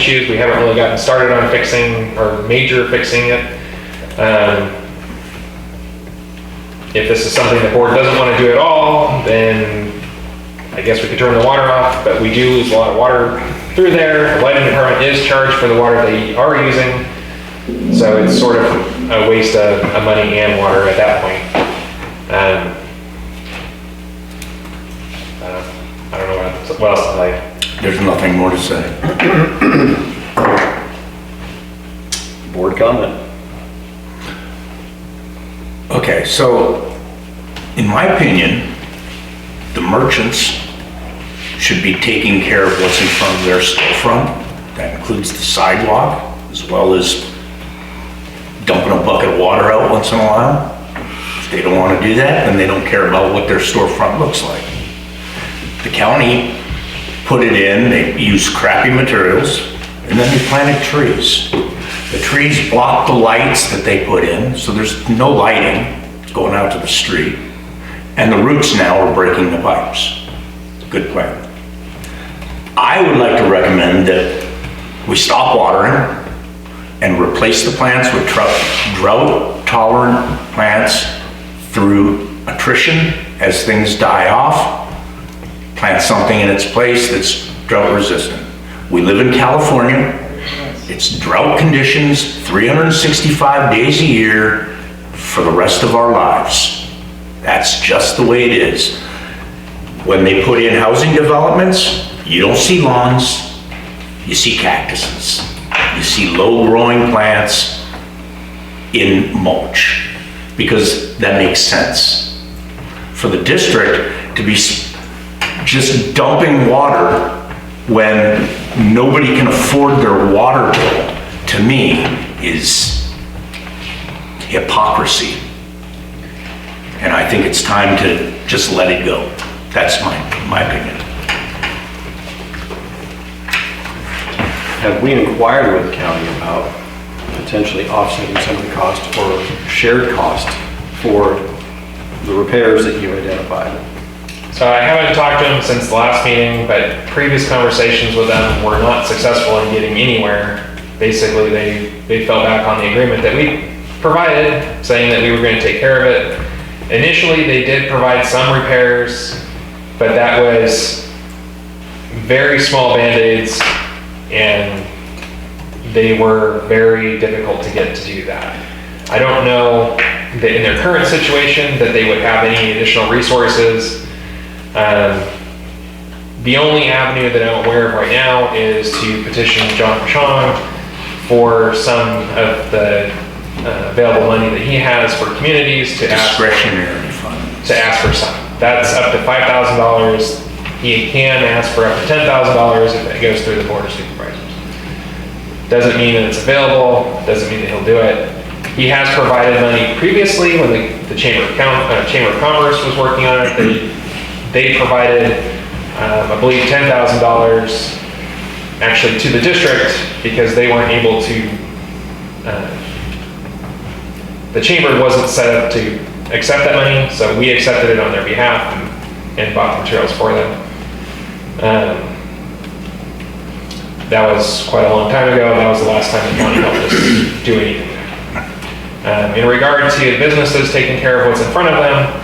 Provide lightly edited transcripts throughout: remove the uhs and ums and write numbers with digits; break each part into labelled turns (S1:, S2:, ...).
S1: issues. We haven't really gotten started on fixing or major fixing it. If this is something the board doesn't want to do at all, then I guess we could turn the water off, but we do lose a lot of water through there. The lighting department is charged for the water they are using, so it's sort of a waste of money and water at that point. I don't know what else to tell you.
S2: There's nothing more to say.
S3: Board comment?
S2: Okay, so in my opinion, the merchants should be taking care of what's in front of their storefront. That includes the sidewalk, as well as dumping a bucket of water out once in a while. If they don't want to do that, then they don't care about what their storefront looks like. The county put it in, they used crappy materials, and then they planted trees. The trees block the lights that they put in, so there's no lighting going out to the street. And the roots now are breaking the pipes. Good plan. I would like to recommend that we stop watering and replace the plants with drought-tolerant plants through attrition as things die off. Plant something in its place that's drought-resistant. We live in California. It's drought conditions 365 days a year for the rest of our lives. That's just the way it is. When they put in housing developments, you don't see lawns, you see cactuses. You see low-growing plants in mulch, because that makes sense. For the district to be just dumping water when nobody can afford their water bill, to me, is hypocrisy. And I think it's time to just let it go. That's my opinion.
S3: Have we inquired with the county about potentially offsetting some of the cost or shared cost for the repairs that you identified?
S1: So I haven't talked to them since the last meeting, but previous conversations with them were not successful in getting anywhere. Basically, they fell back on the agreement that we provided, saying that we were going to take care of it. Initially, they did provide some repairs, but that was very small Band-Aids, and they were very difficult to get to do that. I don't know that in their current situation that they would have any additional resources. The only avenue that I'm aware of right now is to petition John Pashon for some of the available money that he has for communities to
S2: Discretionary fund.
S1: ask for some. That's up to $5,000. He can ask for up to $10,000 if it goes through the Board of Supervisors. Doesn't mean that it's available, doesn't mean that he'll do it. He has provided money previously when the Chamber of Commerce was working on it. They provided, I believe, $10,000 actually to the district because they weren't able to, the chamber wasn't set up to accept that money, so we accepted it on their behalf and bought the materials for them. That was quite a long time ago. That was the last time the county helped us do anything. In regard to the businesses taking care of what's in front of them,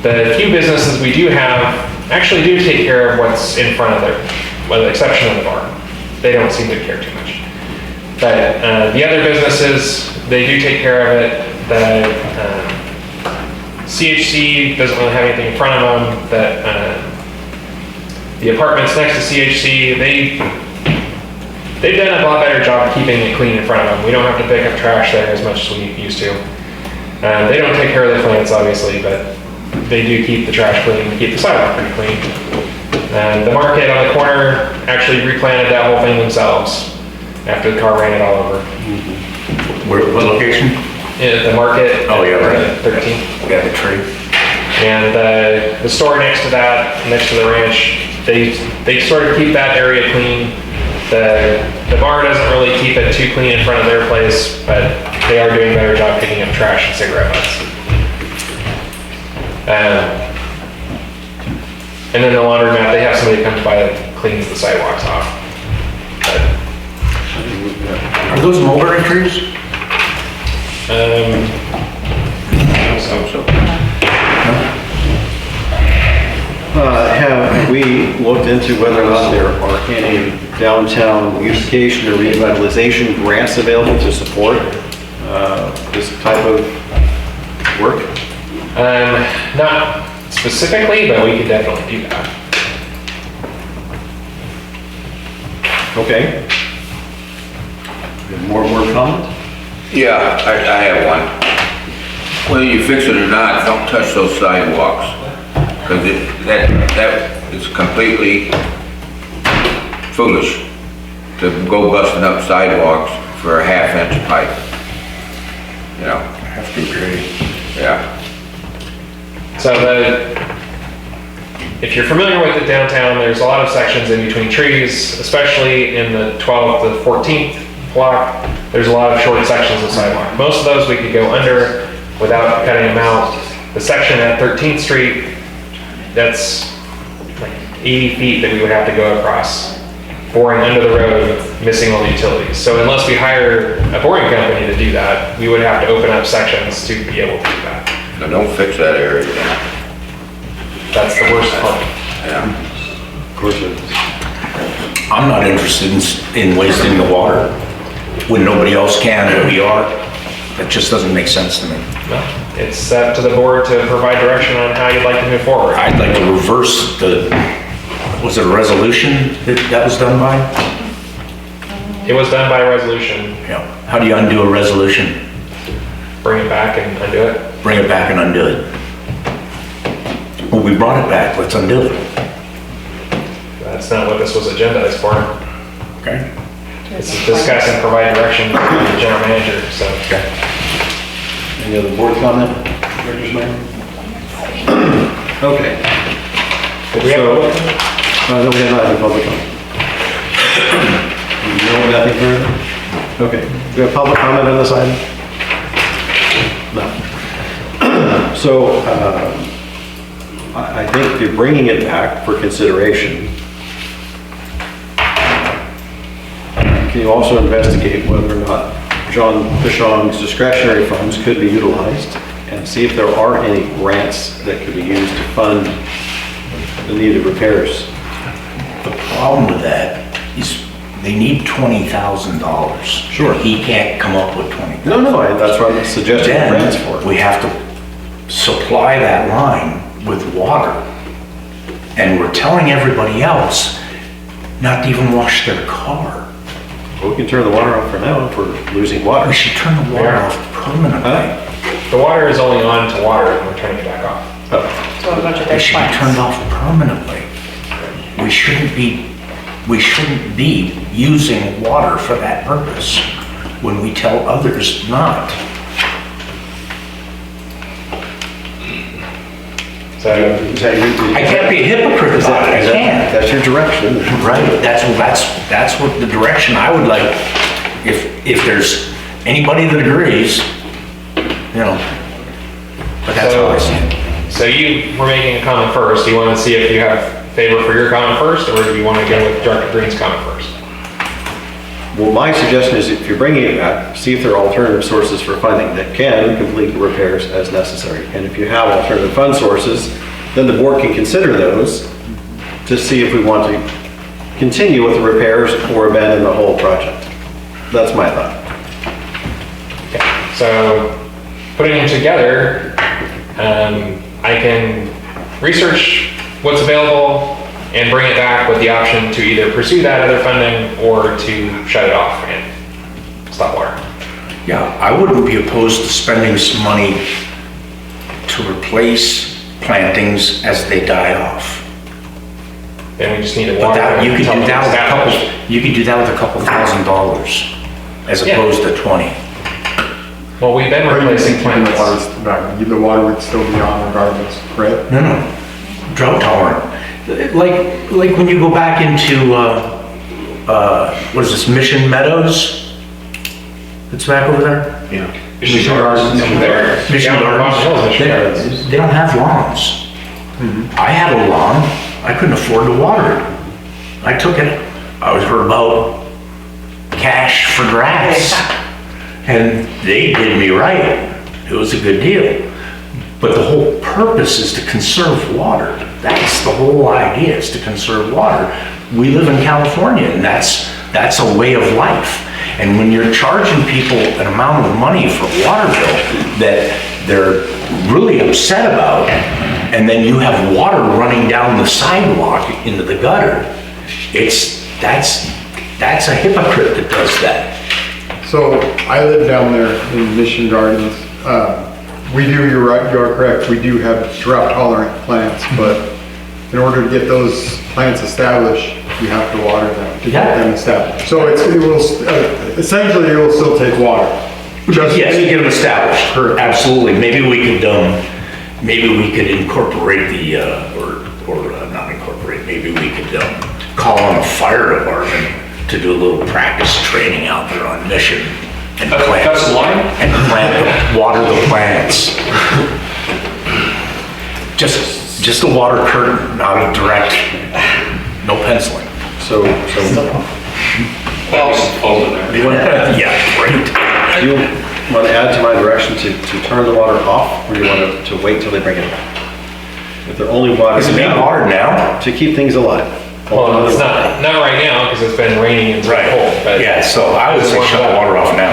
S1: the few businesses we do have actually do take care of what's in front of them, with the exception of the bar. They don't seem to care too much. But the other businesses, they do take care of it. The CHC doesn't really have anything in front of them. The apartments next to CHC, they've done a lot better job of keeping it clean in front of them. We don't have to pick up trash there as much as we used to. They don't take care of the plants, obviously, but they do keep the trash clean, keep the sidewalk pretty clean. The market on the corner actually replanted that whole thing themselves after the car ran it all over.
S2: What location?
S1: The market.
S2: Oh, yeah, right.
S1: 13.
S2: Yeah, the tree.
S1: And the store next to that, next to the ranch, they sort of keep that area clean. The bar doesn't really keep it too clean in front of their place, but they are doing a better job picking up trash and cigarette butts. And then the laundromat, they have somebody come by that cleans the sidewalks off. But
S2: those mulberry trees?
S1: So,
S3: Have we looked into whether or not there are any downtown beautification or revitalization grants available to support this type of work?
S1: not specifically, but we could definitely do that.
S3: Okay. More comment?
S4: Yeah, I have one. Whether you fix it or not, don't touch those sidewalks. Because that is completely foolish to go busting up sidewalks for a half-inch pipe. You know,
S2: I have to agree.
S4: yeah.
S1: So if you're familiar with the downtown, there's a lot of sections in between trees, especially in the 12th to 14th block. There's a lot of short sections of sidewalk. Most of those we could go under without cutting them out. The section at 13th Street, that's like 80 feet that we would have to go across, boring under the road, missing all the utilities. So unless we hire a boring company to do that, we would have to open up sections to be able to do that.
S4: Now don't fix that area.
S1: That's the worst part.
S4: Yeah.
S3: Of course it is.
S2: I'm not interested in wasting the water when nobody else can and we are. That just doesn't make sense to me.
S1: No, it's up to the board to provide direction on how you'd like to move forward.
S2: I'd like to reverse was it a resolution that was done by?
S1: It was done by resolution.
S2: Yeah. How do you undo a resolution?
S1: Bring it back and undo it.
S2: Bring it back and undo it. Well, we brought it back, let's undo it.
S1: That's not what this was agendized for.
S2: Okay.
S1: It's to discuss and provide direction to the general manager, so.
S2: Okay.
S3: Any other board comment? Director's Mayor? Okay.
S1: Did we have
S3: So-
S1: a vote?
S3: No, we have not had a public comment. No, nothing further? Okay. Do we have public comment on this item? No. So, I think if you're bringing it back for consideration, can you also investigate whether or not John Fishong's discretionary funds could be utilized and see if there are any grants that could be used to fund the needed repairs?
S2: The problem with that is they need $20,000.
S3: Sure.
S2: He can't come up with $20,000.
S3: No, that's what I'm suggesting grants for.
S2: Then we have to supply that line with water. And we're telling everybody else not to even wash their car.
S3: We can turn the water off for now if we're losing water.
S2: We should turn the water
S1: Yeah.
S2: off permanently.
S1: The water is only on to water and we're turning it back off.
S5: So a bunch of
S2: It
S5: their
S2: should be
S5: plants.
S2: turned off permanently. We shouldn't be using water for that purpose when we tell others not.
S1: So,
S3: Is that your?
S2: I can't be a hypocrite about it, I can't.
S3: That's your direction.
S2: Right, that's what the direction I would like, if there's anybody that agrees, you know, but that's how I see it.
S1: so you were making a comment first. Do you want to see if you have favor for your comment first, or do you want to go with Director Green's comment first?
S3: Well, my suggestion is if you're bringing it back, see if there are alternative sources for funding that can complete the repairs as necessary. And if you have alternative fund sources, then the board can consider those to see if we want to continue with the repairs or abandon the whole project. That's my thought.
S1: Okay. So putting them together, I can research what's available and bring it back with the option to either pursue that other funding or to shut it off and stop water.
S2: Yeah, I wouldn't be opposed to spending some money to replace plantings as they die off.
S1: Then we just need to
S2: But
S1: water.
S2: that, you could
S1: until
S2: do that with a
S1: established.
S2: couple, you could do that with a couple $1,000s as
S1: Yeah.
S2: opposed to 20.
S1: Well, we've been replacing plants.
S6: The water would still be on regardless, right?
S2: No, drought tolerant. Like when you go back into, what is this, Mission Meadows? It's back over there?
S6: Yeah.
S1: Mission Gardens over there.
S2: Mission
S1: Yeah,
S2: Gardens.
S1: Mission Gardens.
S2: They don't have lawns. I had a lawn, I couldn't afford to water it. I took it, I was heard about cash for grass. And they did me right. It was a good deal. But the whole purpose is to conserve water. That's the whole idea, is to conserve water. We live in California, and that's a way of life. And when you're charging people an amount of money for a water bill that they're really upset about, and then you have water running down the sidewalk into the gutter, that's a hypocrite that does that.
S6: So I live down there in Mission Gardens. We do, you're right, you are correct, we do have drought tolerant plants, but in order to get those plants established, you have to water them to get them established. So it will, essentially it will still take water.
S2: Yes, to get them established.
S6: Correct.
S2: Absolutely. Maybe we could incorporate not incorporate, maybe we could call on the fire department to do a little practice training out there on Mission and water the plants. Just a water curtain, not a direct, no penciling.
S3: So,
S2: Yeah, great.
S3: do you want to add to my direction to turn the water off, or do you want to wait till they bring it back? If they're only watering
S2: Is it being
S3: now,
S2: watered now?
S3: to keep things alive.
S1: Well, it's not right now because it's been raining and
S2: Right.
S1: cold, but.
S2: Yeah, so I would say shut the water off now.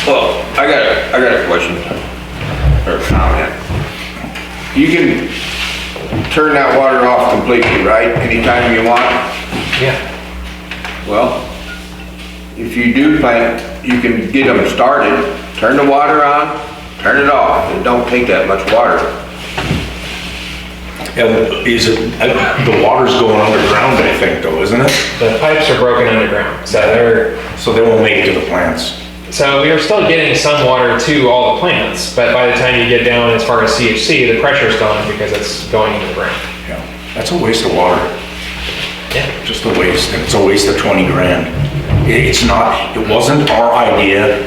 S4: Well, I got a question or a comment. You can turn that water off completely, right? Anytime you want?
S1: Yeah.
S4: Well, if you do plant, you can get them started, turn the water on, turn it off. It don't take that much water.
S2: And the water's going underground, I think, though, isn't it?
S1: The pipes are broken underground,
S2: So they won't make it to the plants.
S1: so we are still getting some water to all the plants, but by the time you get down as far as CHC, the pressure's gone because it's going into the ground.
S2: Yeah, that's a waste of water.
S1: Yeah.
S2: Just a waste, and it's a waste of 20 grand. It wasn't our idea,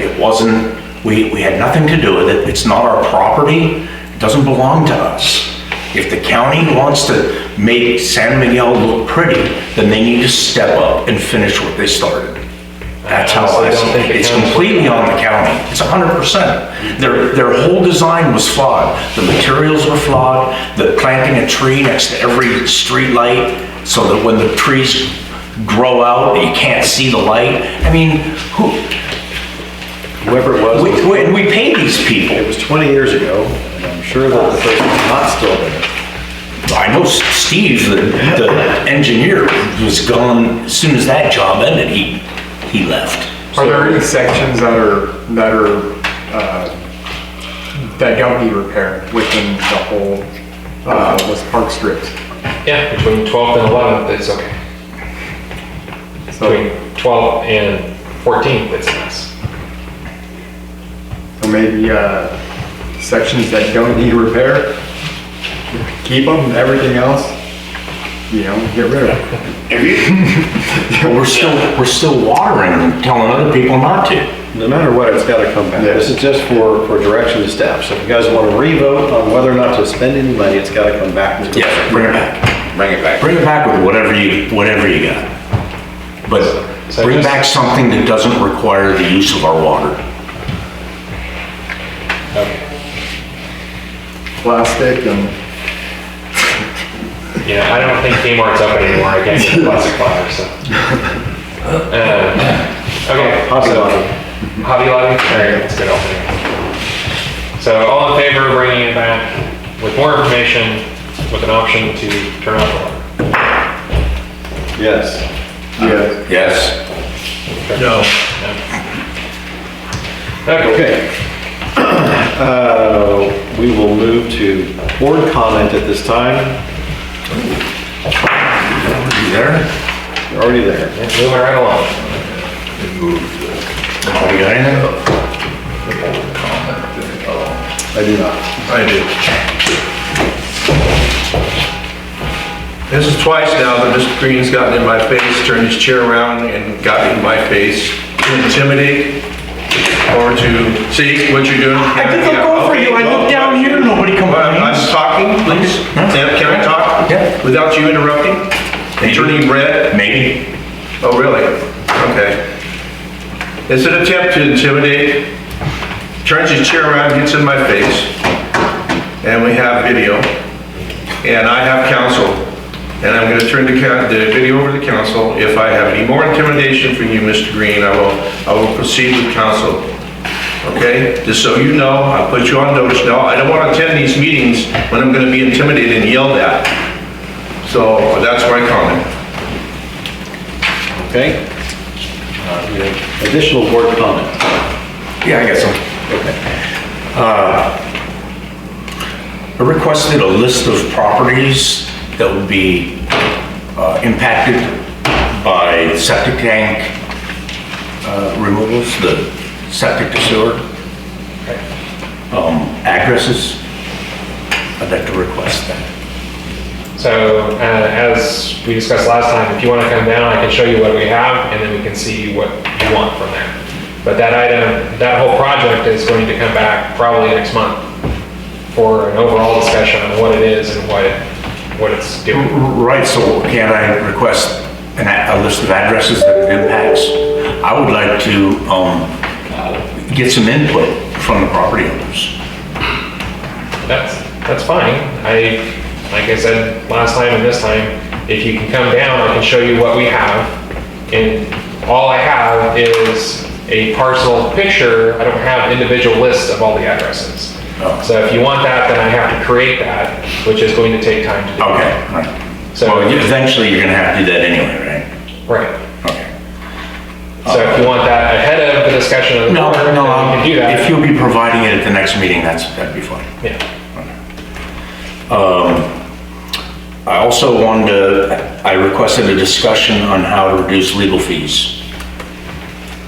S2: we had nothing to do with it, it's not our property, it doesn't belong to us. If the county wants to make San Miguel look pretty, then they need to step up and finish what they started. That's how I see it. It's completely on the county. It's 100%. Their whole design was flawed. The materials were flawed. The planting a tree next to every street light so that when the trees grow out, you can't see the light. I mean,
S3: Whoever it was,
S2: we pay these people.
S3: it was 20 years ago, and I'm sure that the person's not still there.
S2: I know Steve, the engineer, was gone as soon as that job ended. He left.
S6: Are there any sections that don't need repair within the whole, West Park strips?
S1: Yeah, between 12th and 11th, it's okay.
S6: So,
S1: Between 12th and 14th, it's a mess.
S6: so maybe, sections that don't need repair, keep them, everything else, get rid of it.
S4: If you,
S2: But we're still watering and telling other people not to.
S3: No matter what, it's gotta come back. This is just for direction to staff. So if you guys wanna re-vote on whether or not to spend any money, it's gotta come back. to the-
S2: Yeah, bring it back.
S4: bring it back.
S2: Bring it back with whatever you got. But
S1: So
S2: bring
S1: just-
S2: back something that doesn't require the use of our water.
S1: Okay.
S6: Plastic and,
S1: Yeah, I don't think Kmart's up anymore. I can't get the plastic flowers, so. Okay.
S3: Hobby
S1: so-
S3: Lobby.
S1: Hobby Lobby? Alright, that's a good alternative. So all in favor of bringing it back with more information, with an option to turn off the water?
S3: Yes.
S6: yeah,
S2: Yes.
S1: No. Okay.
S3: Okay. We will move to board comment at this time.
S2: You there?
S3: You're already there.
S1: Moving right along.
S2: Oh, you got anything?
S3: I do not.
S5: I do. This is twice now that Mr. Green's gotten in my face, turned his chair around and got in my face to intimidate or to see what you're doing.
S2: I did look over you. I looked down here, nobody
S5: I'm
S2: complains.
S5: talking, please. Can I talk?
S2: Yeah.
S5: Without you interrupting? And turning red?
S2: Maybe.
S5: Oh, really? Okay. It's an attempt to intimidate, turns his chair around, gets in my face, and we have video, and I have counsel, and I'm gonna turn the video over to the council. If I have any more intimidation from you, Mr. Green, I will proceed with counsel. Okay, just so you know, I'll put you on notice now. I don't want to attend these meetings when I'm going to be intimidated and yelled at. So that's my comment.
S3: Okay? We have additional board comment.
S2: Yeah, I got some. Okay. I requested a list of properties that would be impacted by septic tank removals, the septic to sewer. Addresses, I'd like to request that.
S1: So, as we discussed last time, if you want to come down, I can show you what we have, and then we can see what you want from there. But that item, that whole project is going to come back probably next month for an overall discussion on what it is and what it's doing.
S2: Right, so can I request a list of addresses that it impacts? I would like to get some input from the property owners.
S1: That's fine. Like I said last time and this time, if you can come down, I can show you what we have. And all I have is a parcel picture. I don't have individual lists of all the addresses.
S2: Oh.
S1: So if you want that, then I have to create that, which is going to take time to do.
S2: Okay, right.
S1: So-
S2: Well, eventually you're gonna have to do that anyway, right?
S1: Right.
S2: Okay.
S1: So if you want that ahead of the discussion of the
S2: No,
S1: board, then
S2: no,
S1: we can do that.
S2: if you'll be providing it at the next meeting, that'd be fine.
S1: Yeah.
S2: I also I requested a discussion on how to reduce legal fees.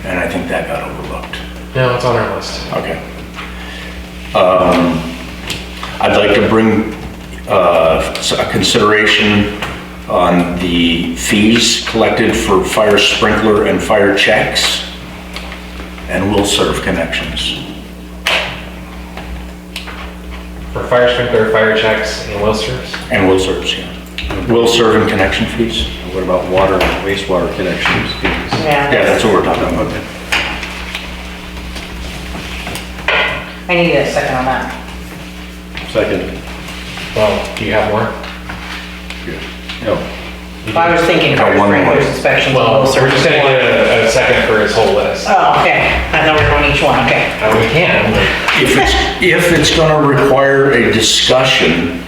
S2: And I think that got overlooked.
S1: No, it's on our list.
S2: Okay. I'd like to bring a consideration on the fees collected for fire sprinkler and fire checks and will serve connections.
S1: For fire sprinkler, fire checks, and will serves.
S2: And will serves, yeah. Will serve and connection fees.
S3: What about water and wastewater connections?
S2: Yeah, that's what we're talking about.
S7: I need a second on that.
S3: Second.
S1: Well, do you have more?
S3: No.
S7: I was thinking
S2: Got
S7: fire
S2: one more.
S7: sprinklers, inspections,
S1: Well,
S7: and will
S1: we're just
S7: service.
S1: gonna get a second for his whole list.
S7: Oh, okay. I thought we were on each one, okay.
S1: We can.
S2: If it's gonna require a discussion,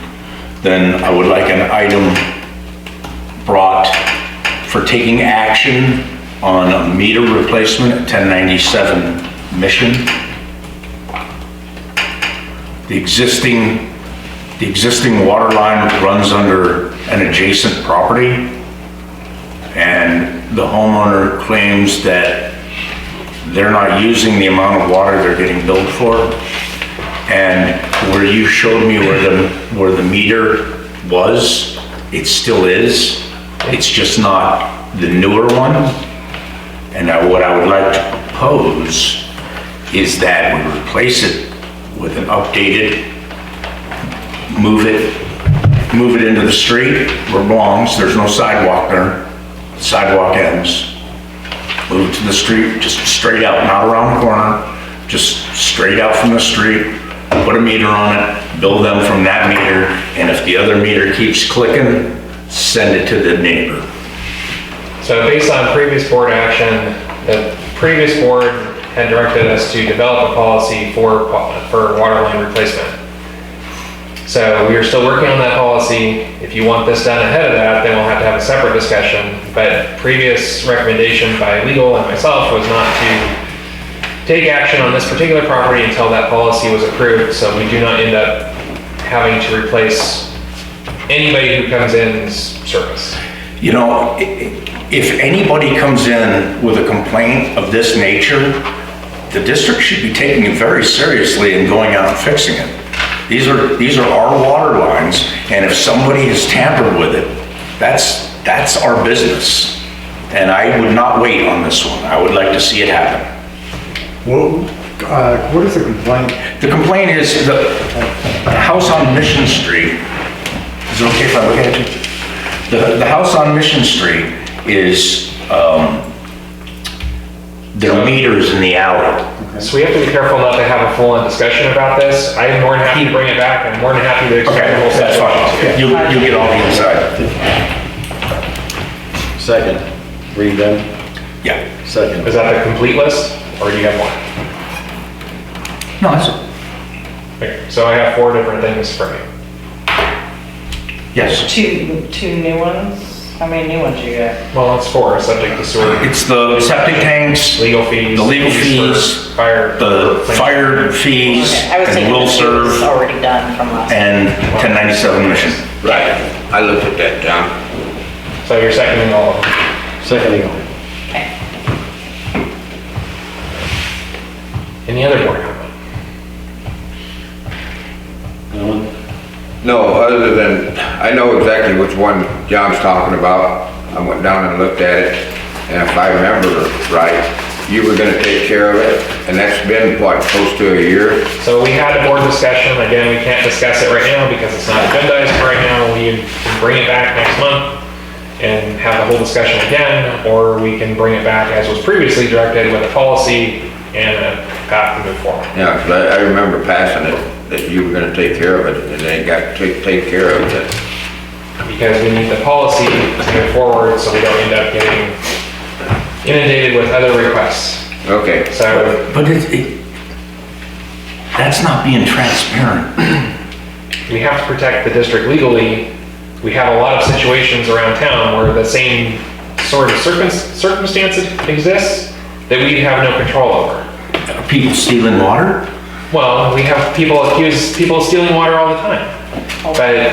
S2: then I would like an item brought for taking action on a meter replacement at 1097 Mission. The existing water line runs under an adjacent property, and the homeowner claims that they're not using the amount of water they're getting billed for. And where you showed me where the meter was, it still is. It's just not the newer one. And what I would like to propose is that we replace it with an updated, move it into the street where it belongs. There's no sidewalk there. Sidewalk ends. Move it to the street, just straight out, not around the corner, just straight out from the street. Put a meter on it, bill them from that meter, and if the other meter keeps clicking, send it to the neighbor.
S1: So based on previous board action, the previous board had directed us to develop a policy for water line replacement. So we are still working on that policy. If you want this done ahead of that, then we'll have to have a separate discussion. But previous recommendation by legal and myself was not to take action on this particular property until that policy was approved, so we do not end up having to replace anybody who comes in's service.
S2: You know, if anybody comes in with a complaint of this nature, the district should be taking it very seriously and going out and fixing it. These are our water lines, and if somebody has tampered with it, that's our business. And I would not wait on this one. I would like to see it happen.
S6: What is the complaint?
S2: The complaint is the house on Mission Street. Is it okay if I look at you? The house on Mission Street is their meters in the alley.
S1: So we have to be careful not to have a full-on discussion about this. I'm more than happy to bring it back, I'm more than happy to explain the whole
S2: That's
S1: situation.
S2: fine. You'll get all the inside.
S3: Second, read them.
S2: Yeah.
S3: Second.
S1: Is that the complete list, or do you have more?
S2: No, that's it.
S1: Okay, so I have 4 different things from you.
S2: Yes.
S7: Two new ones? How many new ones you got?
S1: Well, it's 4, subject to sewer,
S2: It's the septic tanks,
S1: legal fees.
S2: the legal
S1: for
S2: fees,
S1: Fire.
S2: the fire fees,
S7: Okay, I was
S2: and
S7: thinking
S2: will
S7: it's
S2: serve,
S7: already done from last.
S2: and 1097 mission.
S4: Right, I looked at that, John.
S1: So you're seconding all of them.
S3: Seconding.
S7: Okay.
S1: Any other board comment?
S3: No one?
S4: No, other than, I know exactly which one John's talking about. I went down and looked at it, and if I remember right, you were gonna take care of it, and that's been, what, close to a year?
S1: So we had a board discussion, again, we can't discuss it right now because it's not agendized right now. We can bring it back next month and have the whole discussion again, or we can bring it back as was previously directed with a policy and a path to move forward.
S4: Yeah, 'cause I remember passing it, that you were gonna take care of it, and they got to take care of it.
S1: Because we need the policy to move forward so we don't end up getting inundated with other requests.
S4: Okay,
S1: So
S2: But that's not being transparent.
S1: we have to protect the district legally. We have a lot of situations around town where the same sort of circumstance exists that we have no control over.
S2: Are people stealing water?
S1: Well, we have people accuse people of stealing water all the time. But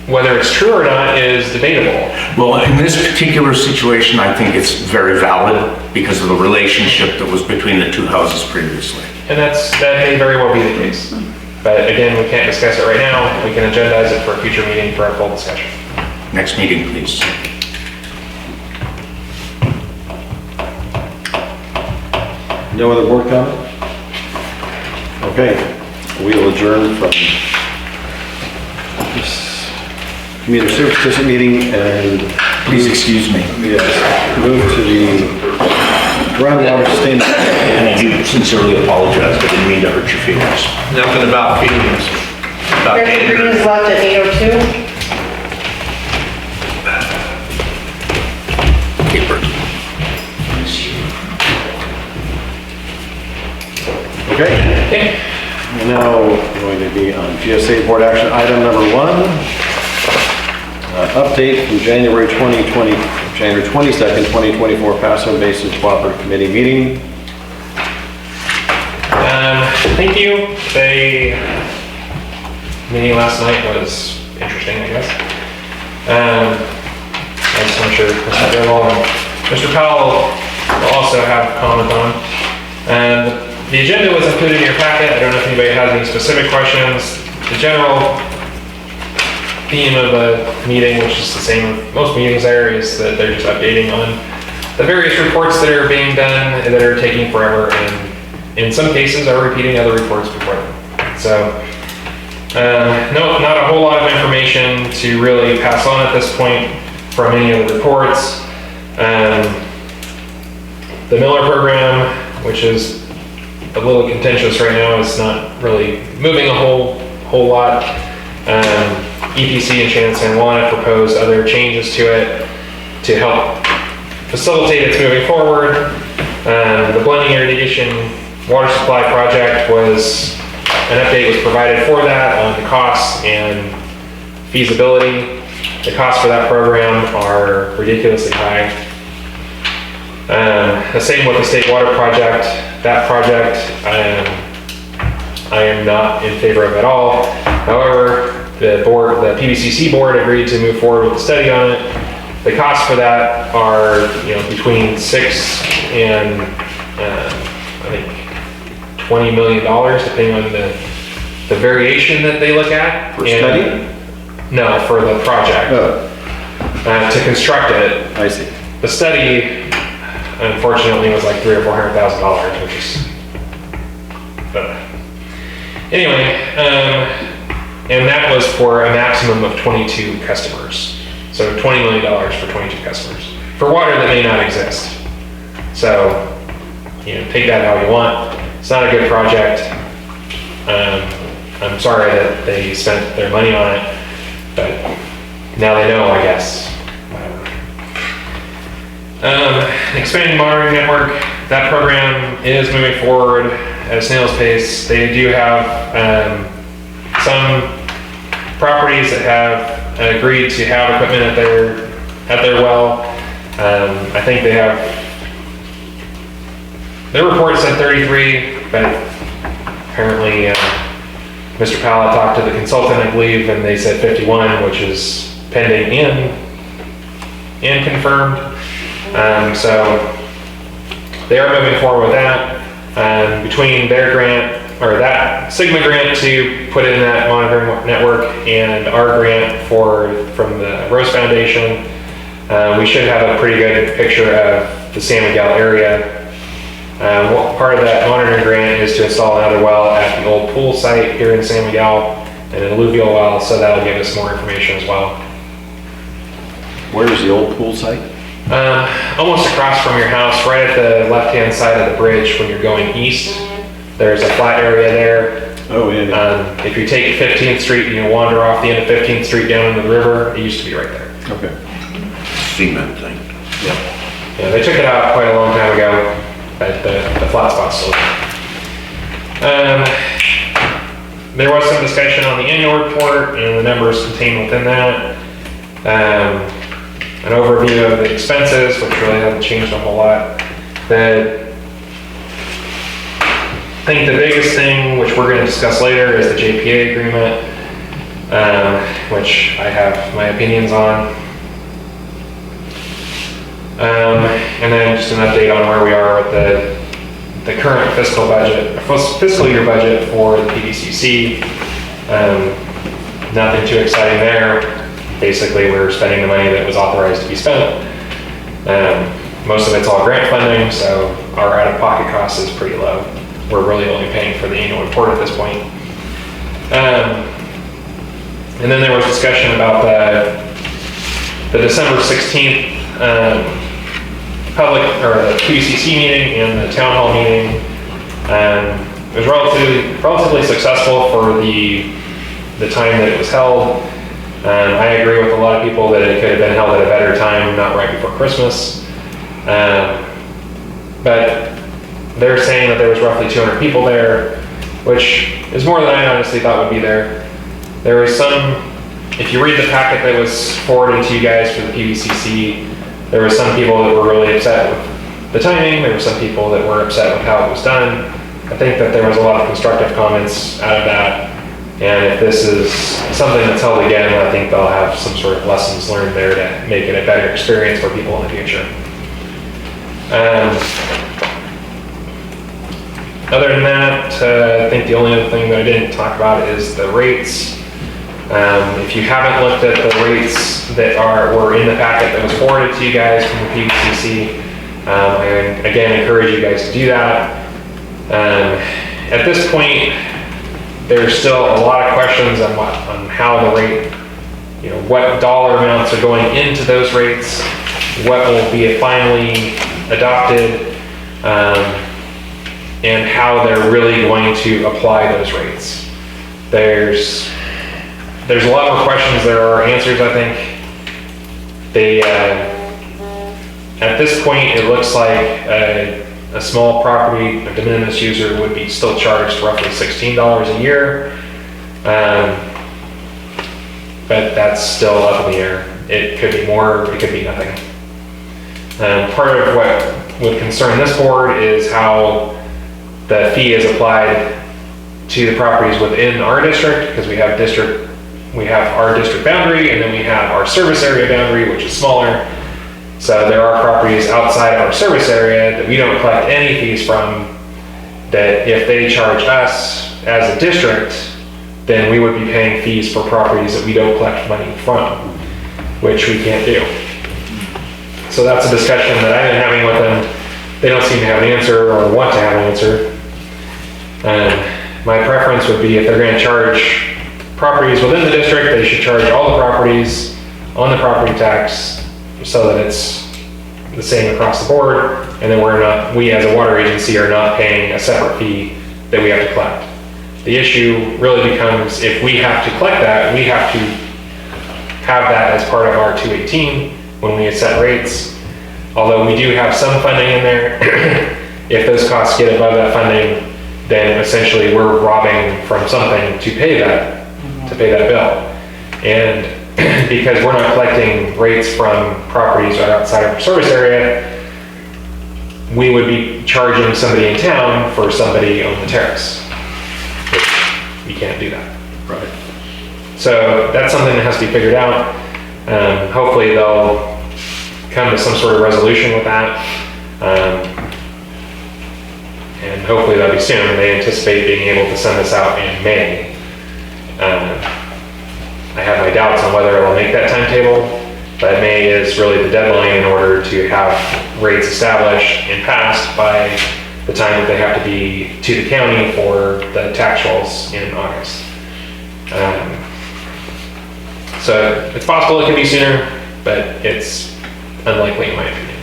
S1: whether it's true or not is debatable.
S2: Well, in this particular situation, I think it's very valid because of the relationship that was between the two houses previously.
S1: And that may very well be the case. But again, we can't discuss it right now. We can agendize it for a future meeting for a full discussion.
S2: Next meeting, please.
S3: No other board comment? Okay, we'll adjourn from this community service district meeting and
S2: Please excuse me.
S3: yes, move to the groundwater sustainability.
S2: And I do sincerely apologize, but I didn't mean to hurt your feelings.
S5: Nothing about feelings. About
S7: Mr. Green
S5: anger.
S7: is left at 8:02.
S3: Okay,
S1: Okay.
S3: now we're going to be on GSA board action item number 1. Update from January 22nd, 2024 Paso Basin Cooperative Committee meeting.
S1: Thank you. The meeting last night was interesting, I guess. I just want to sure Mr. Bivol and Mr. Powell will also have comment on. The agenda was included in your packet. I don't know if anybody has any specific questions. The general theme of the meeting, which is the same with most meetings there, is that they're just updating on the various reports that are being done that are taking forever, and in some cases are repeating other reports before them. So, no, not a whole lot of information to really pass on at this point from any of the reports. The Miller program, which is a little contentious right now, is not really moving a whole lot. EPC and Shannon San Juan have proposed other changes to it to help facilitate its moving forward. The blending irrigation water supply project was, an update was provided for that on the costs and feasibility. The costs for that program are ridiculously high. The same with the state water project. That project, I am not in favor of at all. However, the PBCC board agreed to move forward with the study on it. The costs for that are, between $6 and I think $20 million, depending on the variation that they look at.
S3: For study?
S1: No, for the project.
S3: Oh,
S1: To construct it.
S3: I see.
S1: The study, unfortunately, was like $300,000 or $400,000, which is, anyway, and that was for a maximum of 22 customers. So $20 million for 22 customers, for water that may not exist. So, take that how you want. It's not a good project. I'm sorry that they spent their money on it, but now they know, I guess. Expanding monitoring network, that program is moving forward at a snail's pace. They do have some properties that have agreed to have equipment at their well. I think they have, their report said 33, but apparently Mr. Powell talked to the consultant, I believe, and they said 51, which is pending and confirmed. So they are moving forward with that. Between their grant, or that Sigma grant to put in that monitoring network, and our grant from the Rose Foundation, we should have a pretty good picture of the San Miguel area. Part of that monitoring grant is to install another well at the old pool site here in San Miguel, and an alluvial well, so that'll give us more information as well.
S3: Where is the old pool site?
S1: Almost across from your house, right at the left-hand side of the bridge when you're going east. There's a flat area there.
S3: Oh, yeah.
S1: If you take 15th Street and you wander off the end of 15th Street down into the river, it used to be right there.
S3: Okay.
S4: Cement thing.
S1: Yeah, they took it out quite a long time ago, but the flat spot's still there. There was some discussion on the annual report and the numbers contained within that. An overview of the expenses, which really hasn't changed a whole lot. I think the biggest thing, which we're going to discuss later, is the JPA agreement, which I have my opinions on. And then just an update on where we are with the current fiscal year budget for the PDCC. Nothing too exciting there. Basically, we're spending the money that was authorized to be spent. Most of it's all grant funding, so our out-of-pocket cost is pretty low. We're really only paying for the annual report at this point. And then there was discussion about the December 16th public, or the PUCC meeting and the town hall meeting. It was relatively successful for the time that it was held. I agree with a lot of people that it could have been held at a better time, not right before Christmas. But they're saying that there was roughly 200 people there, which is more than I honestly thought would be there. There was some, if you read the packet that was forwarded to you guys for the PVCC, there were some people that were really upset with the timing. There were some people that were upset with how it was done. I think that there was a lot of constructive comments out of that. And if this is something that's held again, I think they'll have some sort of lessons learned there to make it a better experience for people in the future. Other than that, I think the only other thing that I didn't talk about is the rates. If you haven't looked at the rates that were in the packet that was forwarded to you guys from the PVCC, I again encourage you guys to do that. At this point, there's still a lot of questions on how the rate, what dollar amounts are going into those rates, what will be finally adopted, and how they're really going to apply those rates. There's a lot more questions there are answers, I think. At this point, it looks like a small property, a de minimis user would be still charged roughly $16 a year. But that's still up in the air. It could be more, it could be nothing. Part of what would concern this board is how the fee is applied to the properties within our district, because we have our district boundary, and then we have our service area boundary, which is smaller. So there are properties outside of our service area that we don't collect any fees from, that if they charge us as a district, then we would be paying fees for properties that we don't collect money from, which we can't do. So that's a discussion that I've been having with them. They don't seem to have an answer or want to have an answer. My preference would be, if they're going to charge properties within the district, they should charge all the properties on the property tax, so that it's the same across the board, and then we as a water agency are not paying a separate fee that we have to collect. The issue really becomes if we have to collect that, we have to have that as part of our 218 when we set rates. Although we do have some funding in there, if those costs get above that funding, then essentially we're robbing from something to pay that bill. And because we're not collecting rates from properties right outside of our service area, we would be charging somebody in town for somebody on the terrace. We can't do that.
S3: Right.
S1: So that's something that has to be figured out. Hopefully they'll come to some sort of resolution with that. And hopefully that'll be soon. They anticipate being able to send this out in May. I have my doubts on whether it'll make that timetable, but May is really the deadline in order to have rates established and passed by the time that they have to be to the county for the tax rolls in August. So it's possible it could be sooner, but it's unlikely in my opinion.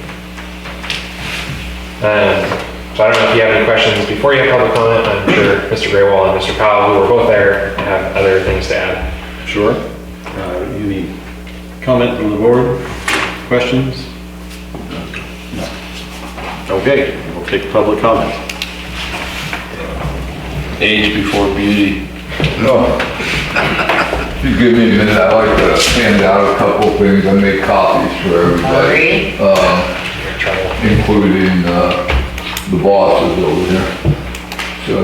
S1: So I don't know if you have any questions before you have public comment. I'm sure Mr. Graywall and Mr. Powell, who were both there, have other things to add.
S3: Sure. Any comment from the board? Questions? No. Okay, we'll take public comment.
S8: Age before beauty.
S9: No. If you give me a minute, I'd like to hand out a couple things. I made copies for everybody, including the bosses over here. So,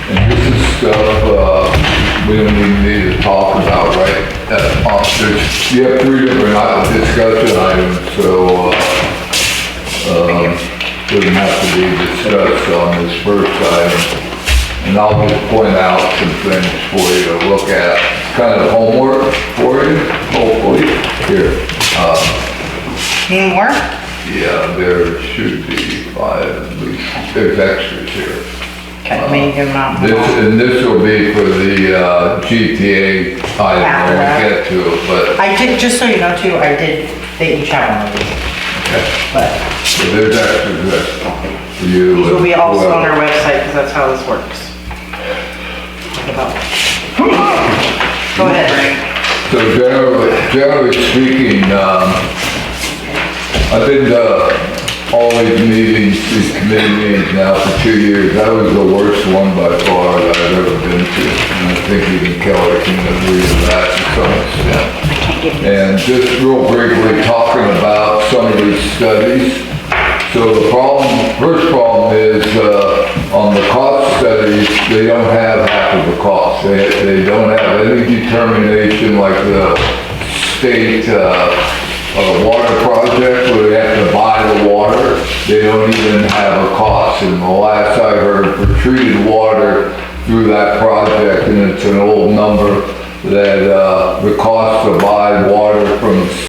S9: and this is stuff we don't even need to talk about, right? You have 3 different discussion items, so doesn't have to be discussed on this first item. And I'll just point out some things for you to look at. It's kind of homework for you, hopefully. Here.
S7: Need more?
S9: Yeah, there should be 5 at least. There's extras here.
S7: Okay, let me give them out.
S9: This will be for the GTA item when we get to it, but
S7: I did, just so you know too, they each have one of these. But
S9: there's extras there for you.
S7: these will be
S9: and
S7: also on
S9: whoever.
S7: our website, because that's how this works. Go ahead, Ray.
S9: So generally speaking, I've been to all these meetings, these committee meetings now for 2 years. That was the worst one by far that I've ever been to. And I think even Kelly can agree with that to some extent. And just real briefly talking about some of these studies. So the first problem is on the cost studies, they don't have half of the cost. They don't have any determination like the state water project where they have to buy the water. They don't even have a cost. And the last I heard for treated water through that project, and it's an old number, that the cost to buy water from